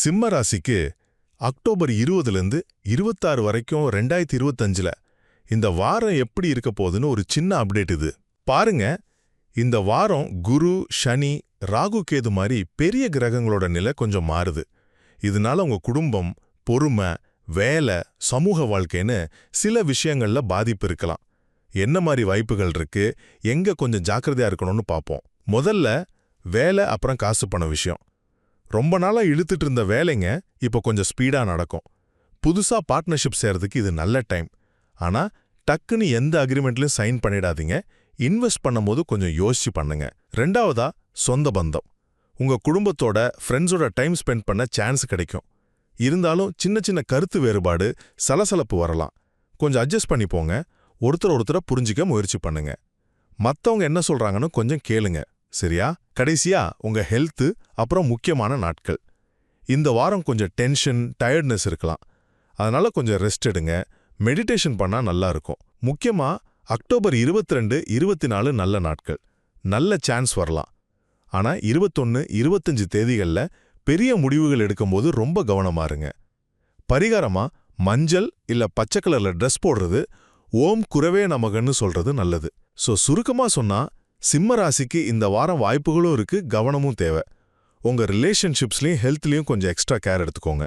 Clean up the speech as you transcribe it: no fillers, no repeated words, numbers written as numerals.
சிம்ம ராசிக்கு அக்டோபர் 20லேருந்து 26 வரைக்கும் 2025ல இந்த வாரம் எப்படி இருக்க போகுதுன்னு ஒரு சின்ன அப்டேட் இது. பாருங்க, இந்த வாரம் குரு, சனி, ராகு, கேது மாதிரி பெரிய கிரகங்களோட நிலை கொஞ்சம் மாறுது. இதனால உங்க குடும்பம், பொறுமை, வேலை, சமூக வாழ்க்கைன்னு சில விஷயங்கள்ல பாதிப்பு இருக்கலாம். என்ன மாதிரி வாய்ப்புகள் இருக்கு, எங்க கொஞ்சம் ஜாக்கிரதையா இருக்கணும்னு பார்ப்போம். முதல்ல வேலை அப்புறம் காசு பண விஷயம். ரொம்ப நாளா இழுத்துட்டு இருந்த வேலைங்க இப்போ கொஞ்சம் ஸ்பீடா நடக்கும். புதுசா பார்ட்னர்ஷிப் செய்யறதுக்கு இது நல்ல டைம். ஆனா டக்குன்னு எந்த அக்ரிமெண்ட்லயும் சைன் பண்ணிடாதீங்க. இன்வெஸ்ட் பண்ணும்போது கொஞ்சம் யோசிச்சு பண்ணுங்க. ரெண்டாவதா, சொந்த பந்தம். உங்க குடும்பத்தோட, ஃப்ரெண்ட்ஸோட டைம் ஸ்பெண்ட் பண்ண சான்ஸ் கிடைக்கும். இருந்தாலும் சின்ன சின்ன கருத்து வேறுபாடு, சலசலப்பு வரலாம். கொஞ்சம் அட்ஜஸ்ட் பண்ணி போங்க. ஒருத்தரை புரிஞ்சிக்க முயற்சி பண்ணுங்க. மத்தவங்க என்ன சொல்றாங்கன்னு கொஞ்சம் கேளுங்க. சரியா? கடைசியா உங்க ஹெல்த், அப்புறம் முக்கியமான நாட்கள். இந்த வாரம் கொஞ்சம் டென்ஷன், டயர்ட்னஸ் இருக்கலாம். அதனால கொஞ்சம் ரெஸ்ட் எடுங்க. மெடிடேஷன் பண்ணா நல்லா இருக்கும். முக்கியமா அக்டோபர் 22, 24 நல்ல நாட்கள். நல்ல சான்ஸ் வரலாம். ஆனா 21, 25 தேதிகள்ல பெரிய முடிவுகள் எடுக்கும்போது ரொம்ப கவனமா இருங்க. பரிகாரமா மஞ்சள் இல்ல பச்சை கலர்ல ட்ரெஸ் போடுறது, ஓம் குரவே நமகன்னு சொல்றது நல்லது. சுருக்கமா சொன்னா, சிம்ம ராசிக்கு இந்த வாரம் வாய்ப்புகளும் இருக்கு, கவனமும் தேவை. உங்க ரிலேஷன்ஷிப்ஸ்லயும் ஹெல்த்லயும் கொஞ்சம் எக்ஸ்ட்ரா கேர் எடுத்துக்கோங்க.